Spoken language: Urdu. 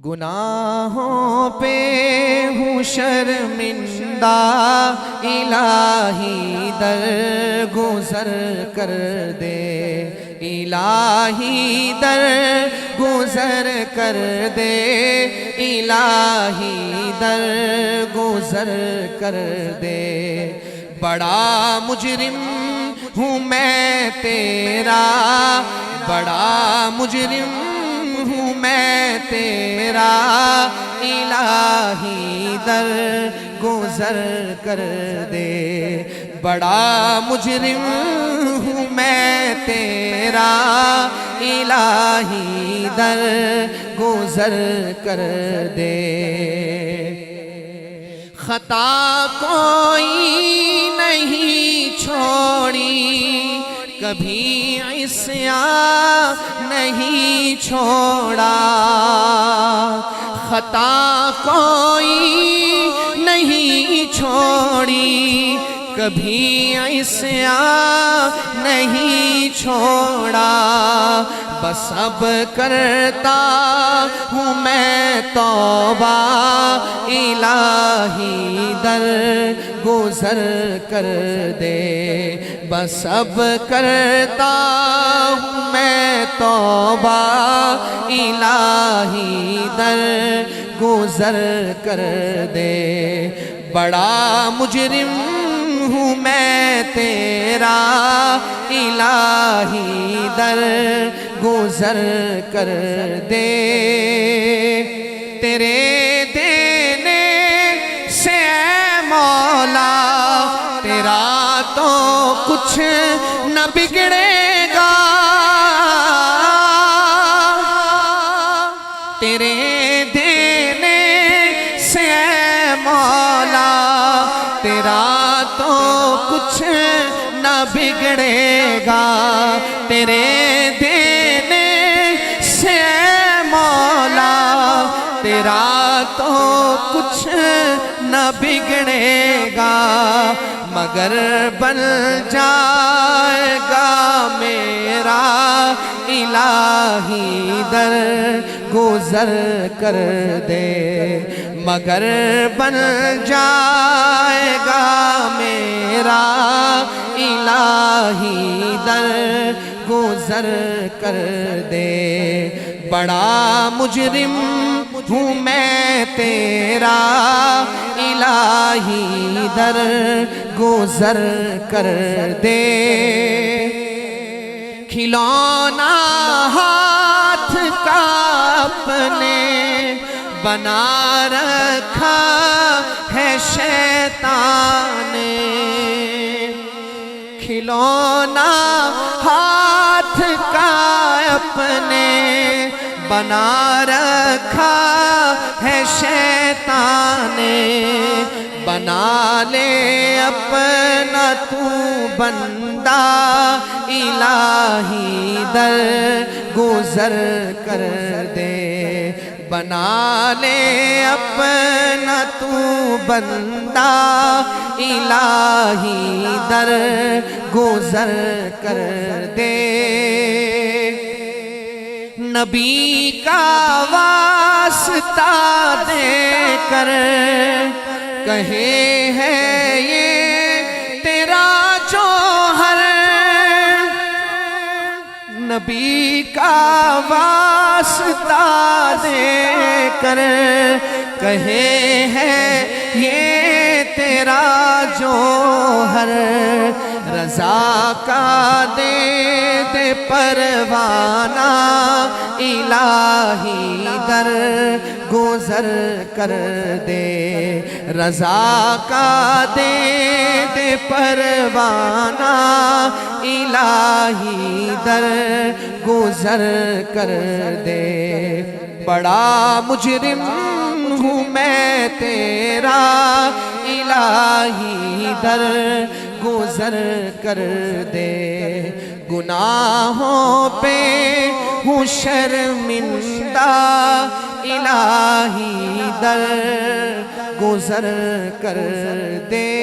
گناہوں پہ ہوں شرمندہ، الہی در گزر کر دے، الہی در گزر کر دے، الہی در گزر کر دے۔ بڑا مجرم ہوں میں تیرا، بڑا مجرم ہوں میں تیرا، الہی در گزر کر دے۔ بڑا مجرم ہوں میں تیرا، الہی در گزر کر دے۔ خطا کوئی نہیں چھوڑی، کبھی عصیان نہیں چھوڑا، خطا کوئی نہیں چھوڑی، کبھی عصیان نہیں چھوڑا۔ بس اب کرتا ہوں میں توبہ، الہی در گزر کر دے۔ بس اب کرتا ہوں میں توبہ، الہی در گزر کر دے۔ بڑا مجرم ہوں میں تیرا، الہی در گزر کر دے۔ تیرے دینے سے اے مولا، تیرا تو کچھ نہ بگڑے گا، تیرے دینے سے اے مولا، تیرا تو کچھ نہ بگڑے گا، تیرے دینے سے اے مولا، تیرا تو کچھ نہ بگڑے گا، مگر بن جائے گا میرا، الہی در گزر کر دے۔ مگر بن جائے گا میرا، الہی در گزر کر دے۔ بڑا مجرم ہوں میں تیرا، الہی در گزر کر دے۔ کھلونا ہاتھ کا اپنے بنا رکھا ہے شیطان نے، کھلونا ہاتھ کا اپنے بنا رکھا ہے شیطان نے۔ بنا لے اپنا تو بندہ، الہی در گزر کر دے۔ بنا لے اپنا تو بندہ، الہی در گزر کر دے۔ نبی کا واسطہ دے کر کہے ہے یہ تیرا جوہر، نبی کا واسطہ دے کر کہے ہے یہ تیرا جوہر، رضا کا دے دے پروانہ، الہی در گزر کر دے۔ رضا کا دے دے پروانہ، الہی در گزر کر دے۔ بڑا مجرم ہوں میں تیرا، الہی در گزر کر دے۔ گناہوں پہ ہوں شرمندہ، الہی در گزر کر دے۔